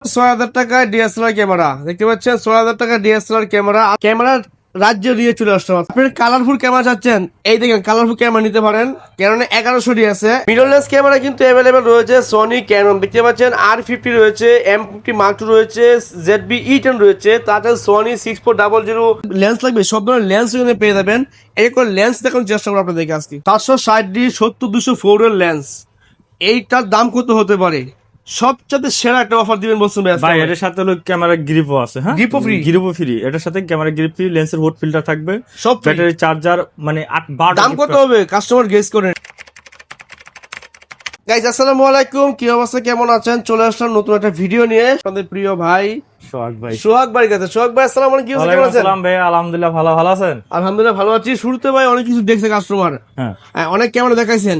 ৬,০০০ টাকায় DSLR camera দেখতে পাচ্ছেন। ৬,০০০ টাকা ডিএসএলআর ক্যামেরা রাজ্য দিয়ে চলে আসলো। আপনি কালারফুল ক্যামেরা চাচ্ছেন, এই দেখেন কালারফুল ক্যামেরা নিতে পারেন। ক্যানন 1100 আছে। মিররলেস ক্যামেরা কিন্তু অ্যাভেলেবেল রয়েছে। সনি ক্যানন দেখতে পাচ্ছেন, R50 রয়েছে, M50 Mark II রয়েছে, ZB-E10 রয়েছে, তাছাড়া সনি 6400 লেন্স লাগবে। সব ধরনের লেন্স এখানে পেয়ে যাবেন। এই করে লেন্স দেখানোর চেষ্টা করবো আপনাদেরকে আজকে। 760D 70-200 এর লেন্স, এইটার দাম কত হতে পারে? সবচেয়ে সেরা একটা অফার দিবেন বলছেন ভাই। এর সাথে হলো ক্যামেরা গ্রিপও আছে। হ্যাঁ, গ্রিপও ফ্রি। এটার সাথে ক্যামেরা গ্রিপ ফ্রি, লেন্সের হুড ফিল্টার থাকবে, সব ব্যাটারি চার্জার, মানে 8-12। দাম কত হবে কাস্টমার গেস করেন। গাইস আসসালামু আলাইকুম, কি অবস্থা, কেমন আছেন? চলে আসলাম নতুন একটা ভিডিও নিয়ে আপনাদের প্রিয় ভাই সোহাগ ভাই কাছে। সোহাগ ভাই আসসালামু আলাইকুম, কি অবস্থা, কেমন আছেন? ভাই আলহামদুলিল্লাহ, ভালো আছেন? আলহামদুলিল্লাহ ভালো আছি। শুরুতে ভাই অনেক কিছু দেখছে কাস্টমার, অনেক ক্যামেরা দেখাইছেন,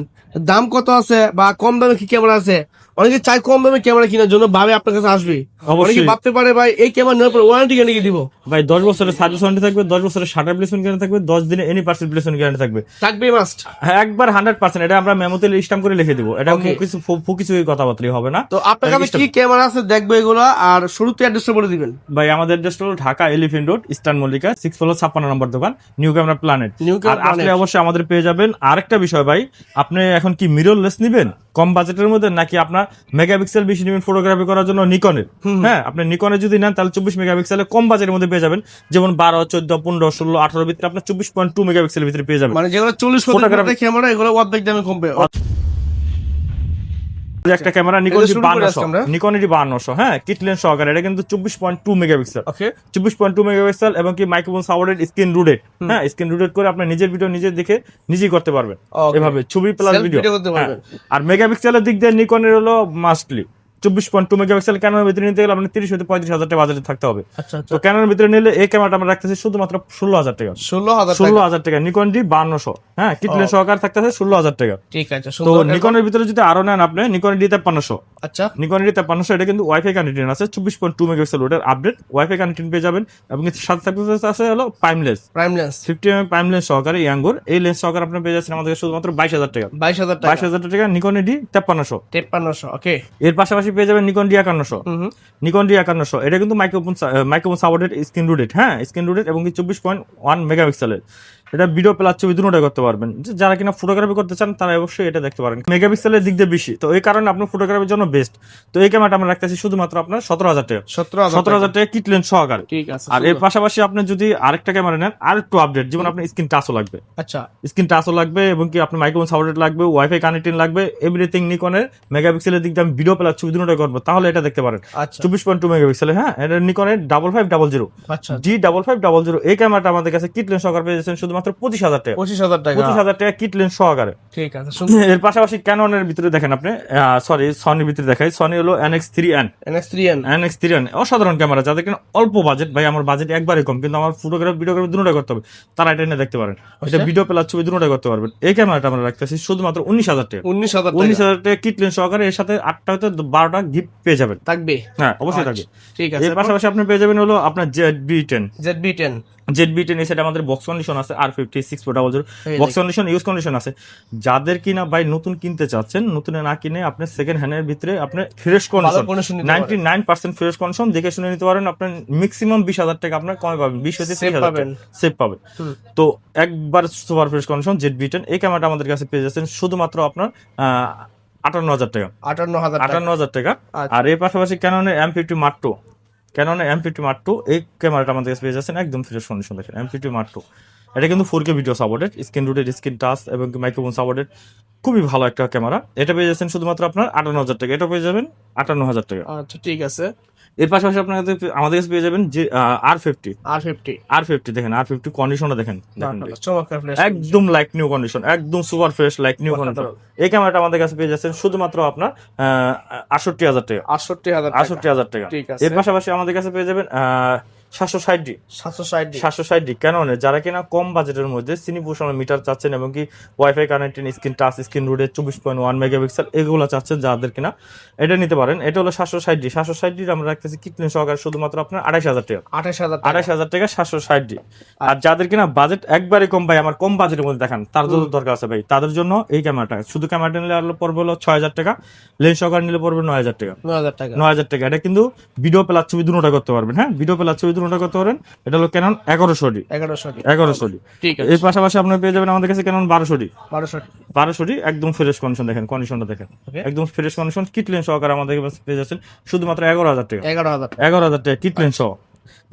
দাম কত আছে বা কম দামে কি ক্যামেরা আছে? অনেকে চাই কম দামে ক্যামেরা কেনার জন্য, ভাবে আপনার কাছে আসবে। অনেকে ভাবতে পারে ভাই এই ক্যামেরা নেওয়ার পর ওয়ারেন্টি গ্যারান্টি দিব। ভাই 10 বছরের সার্ভিস ওয়ারেন্টি থাকবে, 10 বছরের শাটার প্লেসমেন্ট গ্যারান্টি থাকবে, 10 দিনে এনি পার্সেল প্লেসমেন্ট গ্যারান্টি থাকবে। মাস্ট হ্যাঁ, একবার 100%। এটা আমরা মেমোতে স্ট্যাম্প করে লিখে দিব। এটা কিছু কিছু কথাবার্তা হবে না। তো আপনার কাছে কি ক্যামেরা আছে দেখবো এগুলো, আর শুরুতে অ্যাড্রেসটা বলে দিবেন। ভাই আমাদের অ্যাড্রেস হলো Dhaka elephant road, eastern Mallika, 6 floor 56 নম্বর দোকান, নিউ ক্যামেরা প্ল্যানেট। আর আসলে অবশ্যই আমাদের পেয়ে যাবেন। আরেকটা বিষয় ভাই, আপনি এখন কি মিররলেস নিবেন কম বাজেটের মধ্যে, নাকি আপনার মেগাপিক্সেল বেশি নেবেন ফটোগ্রাফি করার জন্য নিকনের? হ্যাঁ, আপনি নিকনের যদি নেন তাহলে 24 মেগাপিক্সেলের কম বাজেটের মধ্যে পেয়ে যাবেন। যেমন 12, 14, 15, 16, 18 ভিতরে আপনার 24.2 মেগাপিক্সেলের ভিতরে পেয়ে যাবেন। মানে যেগুলো 40 ফটোগ্রাফি ক্যামেরা, এগুলো অর্ধেক দামে কমবে। একটা camera Nikon D 5200, Nikon D 5200, হ্যাঁ, কিট লেন্স সহকারে। এটা কিন্তু 24.2 মেগাপিক্সেল, 24.2 মেগাপিক্সেল, এবং কি মাইক্রোফোন সাপোর্টেড, স্ক্রিন রুটেড। হ্যাঁ, স্ক্রিন রুটেড করে আপনি নিজের ভিডিও নিজে দেখে নিজেই করতে পারবেন, এভাবে ছবি প্লাস ভিডিও। আর মেগাপিক্সেলের দিক দিয়ে নিকনের হলো মাস্টলি 24.2 মেগাপিক্সেল। ক্যানোনের ভিতরে নিতে গেলে আপনার 30 হতে 35,000 টাকা বাজেটে থাকতে হবে। তো ক্যানোনের ভিতরে নিলে এই ক্যামেরাটা আমরা রাখতেছি শুধুমাত্র 16,000 টাকা। 16,000 টাকা। নিকন ডি 5200, হ্যাঁ, কিট লেন্স সহকারে থাকতেছে 16,000 টাকা। ঠিক আছে। তো নিকনের ভিতরে যদি আরো নেন আপনি, নিকন ডি 5300। আচ্ছা, নিকন ডি 5300, এটা কিন্তু ওয়াইফাই কানেক্টেড আছে, 24.2 মেগাপিক্সেল ওটার আপডেট ওয়াইফাই কানেক্টেড পেয়ে যাবেন। এবং সাথে থাকতে আছে হলো প্রাইমলেস 50mm প্রাইম লেন্স সহকারে ইয়াঙ্গুর। এই লেন্স সহকারে আপনি পেয়ে যাচ্ছেন আমাদের শুধুমাত্র 22,000 টাকা। 22,000 টাকা নিকন ডি 5300। ওকে। এর পাশাপাশি পেয়ে যাবেন নিকন ডি 5100। নিকন ডি 5100 এটা কিন্তু মাইক্রোফোন সাপোর্টেড, স্ক্রিন রুটেড, হ্যাঁ, স্ক্রিন রুটেড, এবং 24.1 মেগাপিক্সেলের। এটা ভিডিও প্লাস ছবি দুটোটাই করতে পারবেন। যারা কিনা ফটোগ্রাফি করতে চান তারা অবশ্যই এটা দেখতে পারেন। মেগাপিক্সেলের দিক দিয়ে বেশি, তো এই কারণে আপনার ফটোগ্রাফির জন্য বেস্ট। তো এই ক্যামেরাটা আমরা রাখতেছি শুধুমাত্র আপনার 17,000 টাকা। 17,000 টাকা কিট লেন্স সহকারে। ঠিক আছে। আর এর পাশাপাশি আপনি যদি আরেকটা ক্যামেরা নেন, আর একটু আপডেট, যেমন আপনার স্ক্রিন টাচও লাগবে। আচ্ছা, স্ক্রিন টাচও লাগবে, এবং কি আপনার মাইক্রোফোন সাপোর্টেড লাগবে, ওয়াইফাই কানেক্টিং লাগবে, এভরিথিং নিকনের। মেগাপিক্সেলের দিক দিয়ে আমি ভিডিও প্লাস ছবি দুটোটাই করবো, তাহলে এটা দেখতে পারেন। 24.2 মেগাপিক্সেল, হ্যাঁ, এটা নিকনের 5500 G5500। এই ক্যামেরাটা আমাদের কাছে কিট লেন্স সহকারে পেয়েছেন শুধুমাত্র 25,000 টাকা। 25,000 টাকা কিট লেন্স সহকারে। ঠিক আছে। এর পাশাপাশি ক্যাননের ভিতরে দেখেন আপনি, সনির ভিতরে দেখাই, সনি হলো NX3N। অসাধারণ ক্যামেরা। যাদের কিনা অল্প বাজেট, ভাই আমার বাজেট একবারে কম, কিন্তু আমার ফটোগ্রাফি ভিডিওগ্রাফি দুটোটাই করতে হবে, তারা এটা নিয়ে দেখতে পারেন। এটা ভিডিও প্লাস ছবি দুটোটাই করতে পারবেন। এই ক্যামেরাটা আমরা রাখতেছি শুধুমাত্র 19,000 টাকা। 19,000 টাকা কিট লেন্স সহকারে। এর সাথে 8টা হতে 12টা গিফট পেয়ে যাবেন। থাকবে, হ্যাঁ, অবশ্যই থাকবে। ঠিক আছে। এর পাশাপাশি আপনি পেয়ে যাবেন হলো আপনার ZB-10। সেটা আমাদের বক্স কন্ডিশন আছে, R50 6400 box condition, use condition আছে। যাদের কিনা ভাই নতুন কিনতে চাচ্ছেন, নতুন না কিনে আপনি সেকেন্ড হ্যান্ডের ভিতরে আপনি ফ্রেশ কন্ডিশন 99% ফ্রেশ কন্ডিশন দেখে শুনে নিতে পারেন। আপনার ম্যাক্সিমাম 20,000 টাকা আপনার কমে পাবেন, 20 হতে 30,000 সেভ পাবেন। তো একবার সুপার ফ্রেশ কন্ডিশন ZB-10 এই ক্যামেরাটা আমাদের কাছে পেয়ে যাচ্ছেন শুধুমাত্র আপনার 58,000 টাকা। 58,000 টাকা। আর এর পাশাপাশি ক্যাননের M50 Mark II, এই ক্যামেরাটা আমাদের কাছে পেয়ে যাচ্ছেন একদম ফ্রেশ কন্ডিশন। দেখেন M50 Mark II, এটা কিন্তু 4K video supported, screen rooted, screen touch, এবং মাইক্রোফোন সাপোর্টেড। খুবই ভালো একটা ক্যামেরা। এটা পেয়ে যাচ্ছেন শুধুমাত্র আপনার 58,000 টাকা। এটা পেয়ে যাবেন 58,000 টাকা। আচ্ছা, ঠিক আছে। এর পাশাপাশি আমাদের কাছে পেয়ে যাবেন যে R50 দেখেন, R50 কন্ডিশনটা দেখেন, একদম লাইক নিউ কন্ডিশন, একদম super fresh like new condition. এই ক্যামেরাটা আমাদের কাছে পেয়ে যাচ্ছেন শুধুমাত্র আপনার 68,000 টাকা। 68,000 টাকা। এর পাশাপাশি আমাদের কাছে পেয়ে যাবেন 760D 760D ক্যাননের, যারা কিনা কম বাজেটের মধ্যে সিনিভূষণ মিটার চাচ্ছেন এবং কি wifi connected screen touch screen রুটে 24.1 মেগাপিক্সেল এগুলো চাচ্ছেন যাদের কিনা এটা নিতে পারেন। এটা হলো 760D আমরা রাখতেছি কিটলেন সহকারে শুধুমাত্র আপনার 28000 টাকা 28000 টাকা 760D। আর যাদের কিনা বাজেট একবারে কম ভাই আমার কম বাজেটের মধ্যে দেখান তার জন্য দরকার আছে ভাই, তাদের জন্য এই ক্যামেরাটা শুধু ক্যামেরাটা নিলে পড়বে হলো 6000 টাকা, লেন্স সহকারে নিলে পড়বে 9000 টাকা 9000 টাকা। এটা কিন্তু ভিডিও প্লাস ছবি দুটোটা করতে পারবেন, হ্যাঁ ভিডিও প্লাস ছবি দুটোটা করতে পারেন। এটা হলো ক্যানন 1100D ঠিক আছে। এর পাশাপাশি আপনি পেয়ে যাবেন আমাদের কাছে ক্যানন 1200D একদম ফ্রেশ কন্ডিশন, দেখেন কন্ডিশনটা দেখেন একদম ফ্রেশ কন্ডিশন, কিটলেন সহকারে আমাদের কাছে পেয়ে যাচ্ছেন শুধুমাত্র 11000 টাকা 11000 টাকা কিটলেন সহ।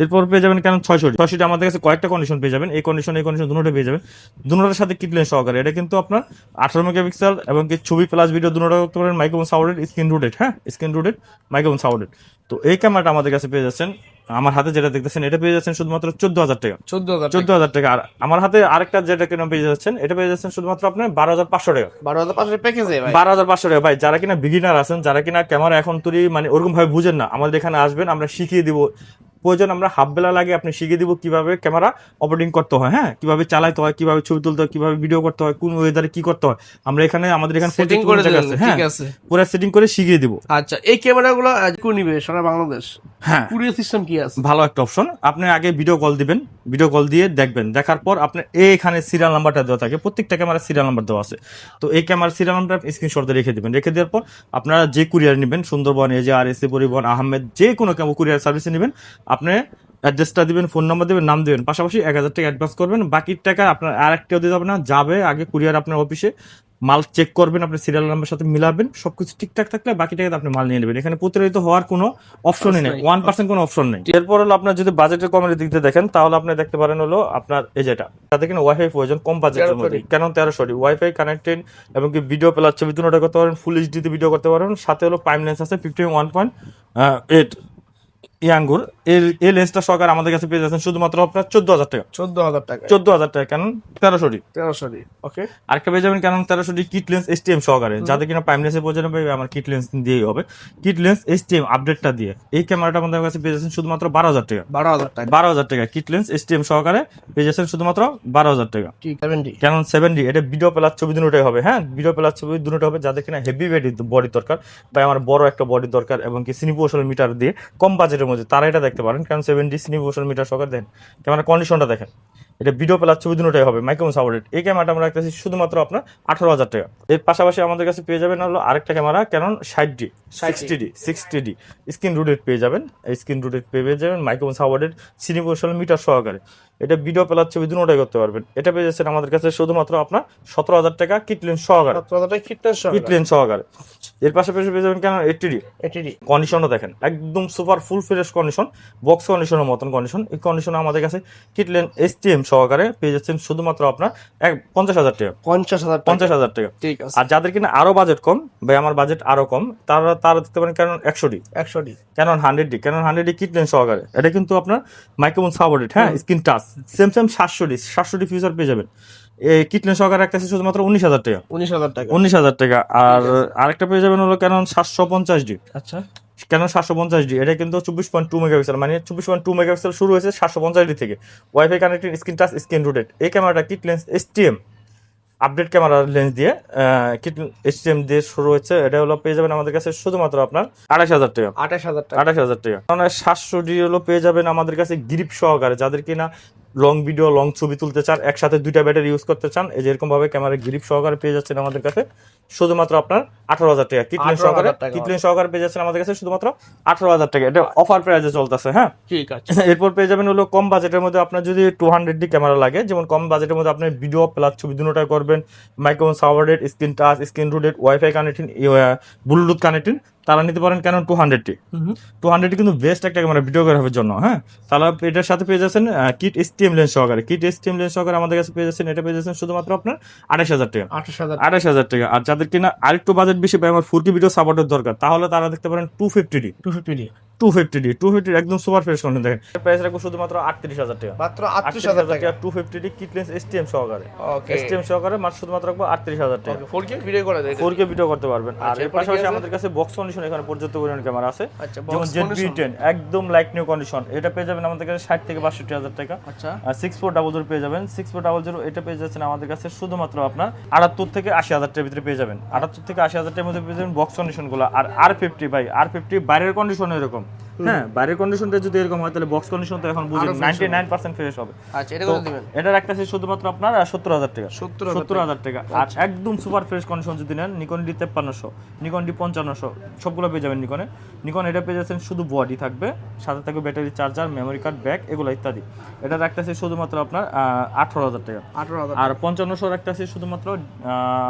এরপর পেয়ে যাবেন কারণ 660 আমাদের কাছে কয়েকটা কন্ডিশন পেয়ে যাবেন, এই কন্ডিশন দুটোটা পেয়ে যাবেন, দুটোটার সাথে কিটলেন সহকারে। এটা কিন্তু আপনার 18 মেগাপিক্সেল এবং কি ছবি প্লাস ভিডিও দুটোটা করতে পারেন, মাইক্রোফোন সাউন্ডেড স্ক্রিন রুটেড, হ্যাঁ স্ক্রিন রুটেড মাইক্রোফোন সাউন্ডেড। তো এই ক্যামেরাটা আমাদের কাছে পেয়ে যাচ্ছেন, আমার হাতে যেটা দেখতেছেন এটা পেয়ে যাচ্ছেন শুধুমাত্র 14000 টাকা 14000 টাকা। আর আমার হাতে আরেকটা যেটা কেন পেয়ে যাচ্ছেন এটা পেয়ে যাচ্ছেন শুধুমাত্র আপনার 12500 টাকা 12500 টাকা। ভাই যারা কিনা বিগিনার আছেন, যারা কিনা ক্যামেরা এখন তৈরি মানে ওরকম ভাবে বুঝেন না, আমাদের এখানে আসবেন আমরা শিখিয়ে দিব, প্রয়োজন আমরা হাফ বেলা লাগে আপনি শিখিয়ে দিব কিভাবে ক্যামেরা অপারেটিং করতে হয়, হ্যাঁ কিভাবে চালাতে হয়, কিভাবে ছবি তুলতে হয়, কিভাবে ভিডিও করতে হয়, কোন ওয়েদারে কি করতে হয়, আমরা এখানে আমাদের এখানে সেটিং করে দেব, হ্যাঁ পুরো সেটিং করে শিখিয়ে দিব। আচ্ছা এই ক্যামেরাগুলো কোন নিবে সারা বাংলাদেশ? হ্যাঁ কুরিয়ার সিস্টেম কি আছে? ভালো একটা অপশন, আপনি আগে ভিডিও কল দিবেন, ভিডিও কল দিয়ে দেখবেন, দেখার পর আপনার এখানে সিরিয়াল নাম্বারটা দেওয়া থাকে, প্রত্যেকটা ক্যামেরা সিরিয়াল নাম্বার দেওয়া আছে। তো এই ক্যামেরার সিরিয়াল নাম্বার স্ক্রিনশট দিয়ে রেখে দিবেন, রেখে দেওয়ার পর আপনারা যে কুরিয়ার নেবেন সুন্দরবন, AJRSC পরিবহন, আহমেদ, যে কোনো কুরিয়ার সার্ভিসে নেবেন, আপনি অ্যাড্রেসটা দিবেন, ফোন নাম্বার দিবেন, নাম দিবেন, পাশাপাশি 1000 টাকা অ্যাডভান্স করবেন, বাকি টাকা আপনার আরেকটাও দিতে হবে না, যাবে আগে কুরিয়ার আপনার অফিসে মাল চেক করবেন, আপনি সিরিয়াল নাম্বার সাথে মিলাবেন, সবকিছু ঠিকঠাক থাকলে বাকি টাকা আপনি মাল নিয়ে নেবেন। এখানে প্রতারিত হওয়ার কোনো অপশনই নেই, 1% কোনো অপশন নেই। এরপর হলো আপনার যদি বাজেটের কমের দিক দিয়ে দেখেন তাহলে আপনি দেখতে পারেন হলো আপনার এই যেটা, তাদের কিন্তু ওয়াইফাই প্রয়োজন কম বাজেটের মধ্যে, কেন 1300 ওয়াইফাই কানেক্টেড এবং কি ভিডিও প্লাস ছবি দুটোটা করতে পারেন, ফুল এইচডি তে ভিডিও করতে পারেন, সাথে হলো প্রাইম লেন্স আছে 51.8 ইয়াঙ্গুর, এই লেন্সটা সহকারে আমাদের কাছে পেয়ে যাচ্ছেন শুধুমাত্র আপনার 14000 টাকা 14000 টাকা কেন 1300 ওকে। আরেকটা পেয়ে যাবেন কারণ 1300 কিট লেন্স STM সহকারে, যাদের কিনা প্রাইম লেন্সের প্রয়োজন হবে আমার কিট লেন্স দিয়েই হবে, কিট লেন্স STM আপডেটটা দিয়ে এই ক্যামেরাটা আমাদের কাছে পেয়ে যাচ্ছেন শুধুমাত্র 12000 টাকা 12000 টাকা কিট লেন্স STM সহকারে পেয়ে যাচ্ছেন শুধুমাত্র 12000 টাকা। কারণ 7D এটা ভিডিও প্লাস ছবি দুটোই হবে, হ্যাঁ ভিডিও প্লাস ছবি দুটোই হবে, যাদের কিনা হেভি বডি দরকার বা আমার বড় একটা বডি দরকার এবং কি সিনিভূষণ মিটার দিয়ে কম বাজেটের মধ্যে, তারা এটা দেখতে পারেন। কারণ 7D সিনিভূষণ মিটার সহকারে দেখেন ক্যামেরা কন্ডিশনটা দেখেন, এটা ভিডিও প্লাস ছবি দুটোই হবে, মাইক্রোফোন সাপোর্টেড। এই ক্যামেরাটা আমরা রাখতেছি শুধুমাত্র আপনার 18000 টাকা। এর পাশাপাশি আমাদের কাছে পেয়ে যাবেন হলো আরেকটা camera Canon 60D screen rooted পেয়ে যাবেন, স্ক্রিন রুটেড পেয়ে যাবেন মাইক্রোফোন সাপোর্টেড সিনিভূষণ মিটার সহকারে, এটা ভিডিও প্লাস ছবি দুটোই করতে পারবেন। এটা পেয়ে যাচ্ছেন আমাদের কাছে শুধুমাত্র আপনার 17000 টাকা কিট লেন্স সহকারে। এর পাশাপাশি পেয়ে যাবেন কেন 80D কন্ডিশনটা দেখেন একদম super full fresh condition, box কন্ডিশনের মতন কন্ডিশন। এই কন্ডিশনে আমাদের কাছে কিট লেন্স STM সহকারে পেয়ে যাচ্ছেন শুধুমাত্র আপনার 50000 টাকা 50000 টাকা। ঠিক আছে। আর যাদের কিনা আরো বাজেট কম, ভাই আমার বাজেট আরো কম, তারা দেখতে পারেন Canon 100D Canon 100D kit lens সহকারে। এটা কিন্তু আপনার মাইক্রোফোন সাপোর্টেড, হ্যাঁ screen touch, same 700D feature পেয়ে যাবেন। এই কিট লেন্স সহকারে একটা আছে শুধুমাত্র 19000 টাকা। আর আরেকটা পেয়ে যাবেন হলো ক্যানন 750D। আচ্ছা ক্যানন 750D এটা কিন্তু 24.2 মেগাপিক্সেল, মানে 24.2 মেগাপিক্সেল শুরু হয়েছে 750D থেকে, wifi connected screen touch screen rooted. এই ক্যামেরাটা kit lens STM update camera lens দিয়ে কিট STM দিয়ে শুরু হচ্ছে। এটা হলো পেয়ে যাবেন আমাদের কাছে শুধুমাত্র আপনার 28000 টাকা 28000 টাকা। কারণ 700D হলো পেয়ে যাবেন আমাদের কাছে গ্রিপ সহকারে, যাদের কিনা লং ভিডিও লং ছবি তুলতে চান, একসাথে দুইটা ব্যাটারি ইউজ করতে চান, এই যেরকম ভাবে ক্যামেরা গ্রিপ সহকারে পেয়ে যাচ্ছেন আমাদের কাছে শুধুমাত্র আপনার 18000 টাকা কিট লেন্স সহকারে পেয়ে যাচ্ছেন আমাদের কাছে শুধুমাত্র 18000 টাকা। এটা অফার প্রাইসে চলতেছে, হ্যাঁ ঠিক আছে। এরপর পেয়ে যাবেন হলো কম বাজেটের মধ্যে আপনার যদি 200D ক্যামেরা লাগে, যেমন কম বাজেটের মধ্যে আপনি ভিডিও প্লাস ছবি দুটোটাই করবেন, microphone supported screen touch screen rooted wifi connecting Bluetooth connecting, তারা নিতে পারেন কেন 200D কিন্তু বেস্ট একটা ক্যামেরা ভিডিওগ্রাফির জন্য, হ্যাঁ তাহলে এটার সাথে পেয়ে যাচ্ছেন কিট STM লেন্স সহকারে, আমাদের কাছে পেয়ে যাচ্ছেন, এটা পেয়ে যাচ্ছেন শুধুমাত্র আপনার 28000 টাকা 28000 টাকা। আর যাদের কিনা আরেকটু বাজেট বেশি বা আমার 4K ভিডিও সাপোর্টের দরকার, তাহলে তারা দেখতে পারেন 250D 250D 250 একদম সুপার ফ্রেশ কন্ডিশন দেখেন প্রাইস রাখবো শুধুমাত্র 38000 টাকা মাত্র 38000 টাকা 250D কিটলেন্স STM সহকারে ওকে STM সহকারে মাত্র শুধুমাত্র রাখবো 38000 টাকা 4K ভিডিও করা যায় 4K ভিডিও করতে পারবেন আর আচ্ছা, এর এরপরে পাশাপাশি কি আছে? আমাদের কাছে বক্স কন্ডিশন এখানে পর্যাপ্ত পরিমাণ ক্যামেরা আছে আচ্ছা, box যেমন ZB-10 একদম লাইট নিউ কন্ডিশন এটা পেয়ে যাবেন আমাদের কাছে 60 থেকে 62000 টাকা আচ্ছা আর 6400 পেয়ে যাবেন 6400 এটা পেয়ে যাচ্ছেন আমাদের কাছে শুধুমাত্র আপনার 78 থেকে 80000 টাকার ভিতরে পেয়ে যাবেন 78 থেকে 80000 টাকার মধ্যে পেয়ে যাবেন বক্স কন্ডিশনগুলো আর R50 ভাই R50 বাইরের কন্ডিশন এরকম হ্যাঁ বাইরের কন্ডিশনটা যদি এরকম হয় তাহলে বক্স কন্ডিশন তো এখন বুঝেন 99% ফ্রেশ হবে আচ্ছা এটা তো কত দিবেন এটা রাখতেছে শুধুমাত্র আপনার 70000 টাকা 70000 70000 টাকা আর একদম সুপার ফ্রেশ কন্ডিশন যদি নেন নিকন ডি 5300 নিকন ডি 5500 সবগুলো পেয়ে যাবেন নিকন এটা পেয়ে যাচ্ছেন শুধু বডি থাকবে সাথে থাকবে battery charger memory card bag এগুলো ইত্যাদি এটা রাখতেছে শুধুমাত্র আপনার 18000 টাকা 18000 আর 5500 রাখতেছে শুধুমাত্র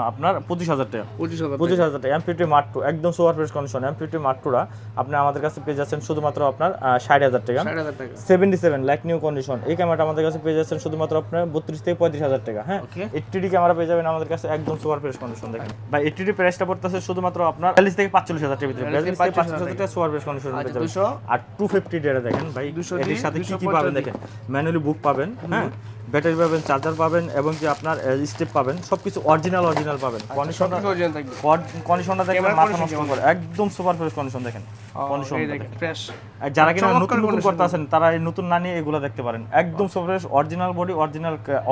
আপনার 25000 টাকা 25000 টাকা M50 Mark II একদম super fresh condition M50 Mark II আপনি আমাদের কাছে পেয়ে যাচ্ছেন শুধুমাত্র আপনার 60000 টাকা 60000 টাকা 77 লাইক নিউ কন্ডিশন এই ক্যামেরাটা আমাদের কাছে পেয়ে যাচ্ছেন শুধুমাত্র আপনার 32 থেকে 35000 টাকা হ্যাঁ Okay. 80D ক্যামেরা পেয়ে যাবেন আমাদের কাছে একদম সুপার ফ্রেশ কন্ডিশন দেখেন ভাই 80D প্রাইসটা পড়তেছে শুধুমাত্র আপনার 40 থেকে 45000 টাকার ভিতরে 40 থেকে 45000 টাকা সুপার ফ্রেশ কন্ডিশন পেয়ে যাবেন 200 আর 250D এর দেখেন ভাই 200D, এর সাথে কি কি 250D পাবেন দেখেন ম্যানুয়ালি বুক পাবেন হ্যাঁ ব্যাটারি পাবেন চার্জার পাবেন এবং কি আপনার স্টেপ পাবেন সবকিছু অরিজিনাল পাবেন কন্ডিশনটা ওজন থাকবে কন্ডিশনটা দেখেন Camera মাথা condition নষ্ট করে একদম সুপার ফ্রেশ কন্ডিশন দেখেন কন্ডিশন এই দেখেন ফ্রেশ আর যারা কিনা চমৎকার নতুন condition করতে আছেন তারা এই নতুন না নিয়ে এগুলো দেখতে পারেন একদম সুপার অরিজিনাল বডি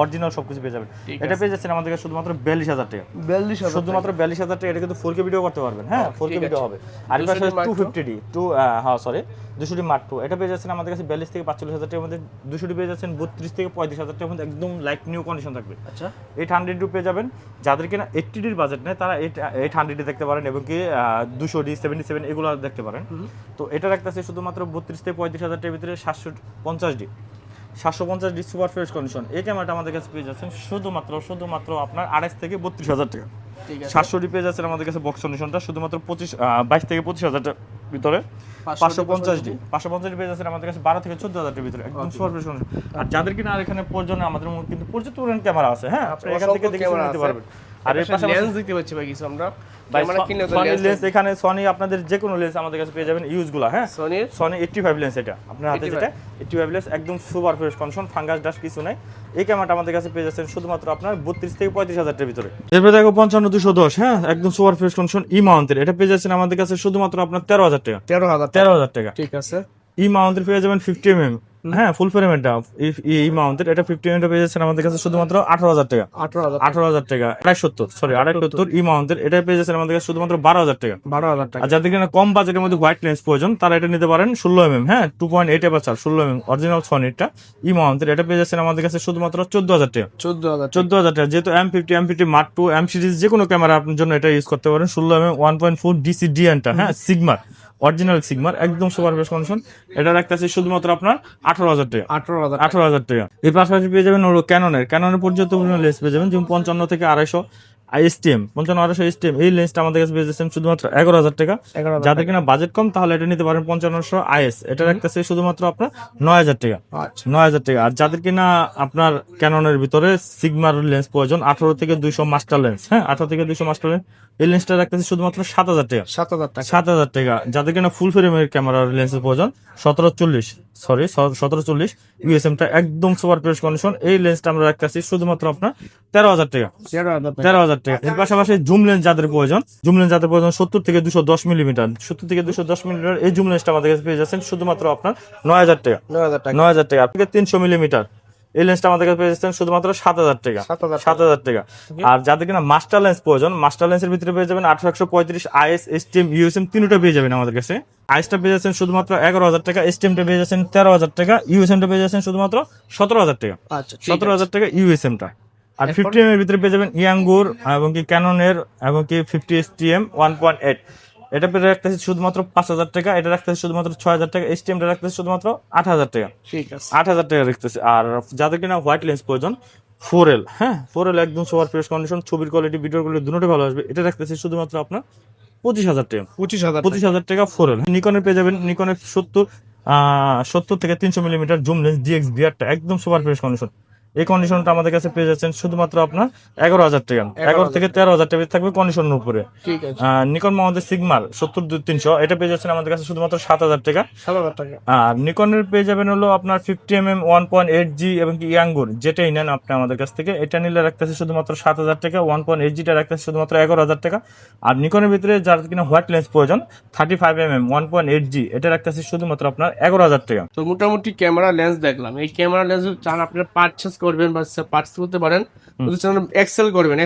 অরিজিনাল সবকিছু পেয়ে যাবেন ঠিক এটা পেয়ে যাচ্ছেন আমাদের কাছে শুধুমাত্র 42000 টাকা 42000 শুধুমাত্র 42000 টাকা এটা কিন্তু 4K ভিডিও করতে পারবেন হ্যাঁ 4K ঠিক ভিডিও আছে। হবে আর এর পাশে 250D Mark II 250D হ্যাঁ সরি 200D Mark II এটা পেয়ে যাচ্ছেন আমাদের কাছে 42 থেকে 45000 টাকার মধ্যে 200D পেয়ে যাচ্ছেন 32 থেকে 35000 টাকার মধ্যে একদম লাইক নিউ কন্ডিশন থাকবে আচ্ছা 800D পেয়ে যাবেন যাদের কিনা 80D এর বাজেট নেই তারা 800D দেখতে পারেন এবং কি 200D 77 এগুলো দেখতে পারেন তো এটা রাখতেছে শুধুমাত্র 32 থেকে 35000 টাকার ভিতরে 750D সুপার ফ্রেশ কন্ডিশন এই ক্যামেরাটা আমাদের কাছে পেয়ে যাচ্ছেন শুধুমাত্র আপনার 28 থেকে 32000 টাকা ঠিক আছে 700D পেয়ে যাচ্ছেন আমাদের কাছে বক্স কন্ডিশনটা শুধুমাত্র 22 থেকে 25000 টাকার ভিতরে 550D পেয়ে যাচ্ছেন আমাদের কাছে 12 থেকে 14000 টাকার ভিতরে একদম সুপার ফ্রেশ কন্ডিশন আর যাদের কিনা আর এখানে প্রয়োজন আমাদের কিন্তু পর্যাপ্ত পরিমাণ ক্যামেরা আছে হ্যাঁ আপনি এখান থেকে দেখে শুনে নিতে পারবেন আর এর পাশাপাশি লেন্স দেখতে পাচ্ছি ভাই কিছু আমরা ভাই ক্যামেরা কিনলে তো সনি লেন্স লেন্স এখানে সনি আপনাদের যে কোনো লেন্স আমাদের কাছে পেয়ে যাবেন ইউজগুলো হ্যাঁ সনির সনি 85 লেন্স এটা আপনার হাতে 85 যেটা 85 লেন্স একদম super fresh condition fungus dust কিছু নাই এই ক্যামেরাটা আমাদের কাছে পেয়ে যাচ্ছেন শুধুমাত্র আপনার 32 থেকে 35000 টাকার ভিতরে এরপরে দেখো 55210 হ্যাঁ একদম সুপার ফ্রেশ কন্ডিশন ই মাউন্টের এটা পেয়ে যাচ্ছেন আমাদের কাছে শুধুমাত্র আপনার 13000 টাকা 13000 টাকা ঠিক আছে ই মাউন্টের পেয়ে যাবেন 50 হ্যাঁ ফুল ফ্রেম এটা ই মাউন্টের এটা 50 পেয়ে যাচ্ছেন আমাদের কাছে শুধুমাত্র 18000 টাকা 18000 টাকা 270 ই মাউন্টের এটা পেয়ে যাচ্ছেন আমাদের কাছে শুধুমাত্র 12000 টাকা 12000 টাকা আর যাদের কিনা কম বাজেটের মধ্যে হোয়াইট লেন্স প্রয়োজন তারা এটা নিতে পারেন 16 হ্যাঁ 2.8 অ্যাপারচার 16 অরিজিনাল সনিটা ই মাউন্টের এটা পেয়ে যাচ্ছেন আমাদের কাছে শুধুমাত্র 14000 টাকা 14000 টাকা যেহেতু M50 Mark II M series যে কোনো ক্যামেরা আপনার জন্য এটা ইউজ করতে পারেন 16 1.4 DC ডিএনটা হ্যাঁ সিগমার অরিজিনাল সিগমার একদম সুপার ফ্রেশ কন্ডিশন এটা রাখতেছে শুধুমাত্র আপনার 18000 টাকা 18000 টাকা এর পাশাপাশি পেয়ে যাবেন হলো ক্যাননের পর্যাপ্ত পরিমাণ লেন্স পেয়ে যাবেন যেমন 55 থেকে 250 STM 55 STM এই লেন্সটা আমাদের কাছে পেয়ে যাচ্ছেন শুধুমাত্র 11000 টাকা যাদের কিনা বাজেট কম তাহলে এটা নিতে পারেন 5500 IS এটা রাখতেছে শুধুমাত্র আপনার 9000 টাকা আচ্ছা 9000 টাকা আর যাদের কিনা আপনার ক্যাননের ভিতরে সিগমার লেন্স প্রয়োজন 18 থেকে 200 মাস্টার লেন্স হ্যাঁ 18 থেকে 200 মাস্টার লেন্স এই লেন্সটা রাখতেছে শুধুমাত্র 7000 টাকা 7000 টাকা যাদের কিনা ফুল ফ্রেমের ক্যামেরার লেন্সের প্রয়োজন 1740 USM-টা একদম সুপার ফ্রেশ কন্ডিশন এই লেন্সটা আমরা রাখতেছি শুধুমাত্র আপনার 13000 টাকা 13000 টাকা এর পাশাপাশি জুম লেন্স যাদের প্রয়োজন 70 থেকে 210 মিলিমিটার 70 থেকে 210 মিলিমিটার এই জুম লেন্সটা আমাদের কাছে পেয়ে যাচ্ছেন শুধুমাত্র আপনার 9000 টাকা 9000 টাকা থেকে 300 মিলিমিটার এই লেন্সটা আমাদের কাছে পেয়ে যাচ্ছেন শুধুমাত্র 7000 টাকা 7000 টাকা আর যাদের কিনা মাস্টার লেন্স প্রয়োজন মাস্টার লেন্সের ভিতরে পেয়ে যাবেন 18135 IS STM USM তিনটা পেয়ে যাবেন আমাদের কাছে আইসটা পেয়ে যাচ্ছেন শুধুমাত্র 11000 টাকা STM টা পেয়ে যাচ্ছেন 13000 টাকা USM টা পেয়ে যাচ্ছেন শুধুমাত্র 17000 টাকা আচ্ছা 17000 টাকা USM টা আর 50 এর ভিতরে পেয়ে যাবেন ইয়াঙ্গুর এবং কি ক্যাননের এবং কি 50 STM 1.8 এটা পেয়ে রাখতেছি শুধুমাত্র 5000 টাকা এটা রাখতেছি শুধুমাত্র 6000 টাকা STM টা রাখতেছি শুধুমাত্র 8000 টাকা ঠিক আছে 8000 টাকা রাখতেছি আর যাদের কিনা হোয়াইট লেন্স প্রয়োজন 4L হ্যাঁ 4L একদম সুপার ফ্রেশ কন্ডিশন ছবির কোয়ালিটি ভিডিওর কোয়ালিটি দুটোই ভালো আসবে এটা রাখতেছি শুধুমাত্র আপনার 25000 টাকা 25000 টাকা 4L নিকনের পেয়ে যাবেন নিকনের 70 থেকে 300 millimetre zoom lens DX VR টা একদম সুপার ফ্রেশ কন্ডিশন এই কন্ডিশনটা আমাদের কাছে পেয়ে যাচ্ছেন শুধুমাত্র আপনার 11,000 টাকা, 11 থেকে 13,000 টাকা থাকবে কন্ডিশনের উপরে। ঠিক আছে, নিকন আমাদের সিগমার 70-300 এটা পেয়ে যাচ্ছেন আমাদের কাছে শুধুমাত্র 7,000 টাকা। 7,000 টাকা। আর নিকনের পেয়ে যাবেন হলো আপনার 50mm 1.8G এবং কি ইয়াঙ্গুর যেটাই নেন আপনি আমাদের কাছ থেকে, এটা নিলে রাখতেছে শুধুমাত্র 7,000 টাকা, 1.8Gটা রাখতেছে শুধুমাত্র 11,000 টাকা। আর নিকনের ভিতরে যার কিনা হোয়াইট লেন্স প্রয়োজন 35mm 1.8G এটা রাখতেছে শুধুমাত্র আপনার 11,000 টাকা। তো মোটামুটি ক্যামেরা লেন্স দেখলাম, এই ক্যামেরা লেন্স চান আপনারা পারচেজ করবেন বা পারচেজ করতে পারেন, যদি চান এক্সেল করবেন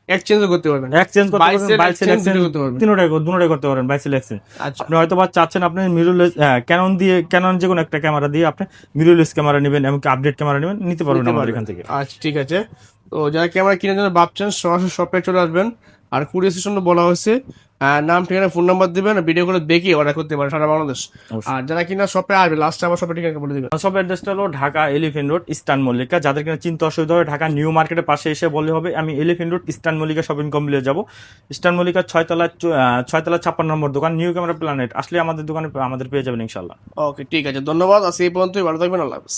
এক্সচেঞ্জও করতে পারবেন, এক্সচেঞ্জ করতে পারবেন, বাইসেল বাইসেল এক্সচেঞ্জ এক্সচেঞ্জ করতে পারবেন, দুটোটাই করতে পারেন, বাইসেল এক্সচেঞ্জ। আচ্ছা আপনি হয়তো বা চাচ্ছেন আপনি মিররলেস ক্যানন যে কোনো একটা ক্যামেরা দিয়ে আপনি মিররলেস ক্যামেরা নেবেন এমনকি আপডেট ক্যামেরা নেবেন, নিতে পারবেন আমাদের এখান থেকে। আচ্ছা ঠিক আছে। তো যারা ক্যামেরা কেনার জন্য ভাবছেন সরাসরি শপে চলে আসবেন, আর কুরিয়ার স্টেশনে বলা হয়েছে নাম ঠিকানা ফোন নাম্বার দিবেন, ভিডিও করে দেখে অর্ডার করতে পারেন সারা বাংলাদেশ। আর যারা কিনা শপে আসবে লাস্টে আবার শপে ঠিকানা বলে দিবেন। সব অ্যাড্রেসটা হলো Dhaka elephant road eastern Mallika. যাদের কিনা চিন্তা অসুবিধা হয় ঢাকা নিউ মার্কেটের পাশে এসে বলে হবে আমি elephant road eastern Mallika shopping কমপ্লেক্সে যাবো। ইস্টার্ন মল্লিকা 6তলা 56 নম্বর দোকান, নিউ ক্যামেরা প্ল্যানেট। আসলে আমাদের দোকানে আমাদের পেয়ে যাবেন ইনশাল্লাহ। ওকে ঠিক আছে, ধন্যবাদ। আজকে এই পর্যন্তই, ভালো থাকবেন, আল্লাহ হাফেজ।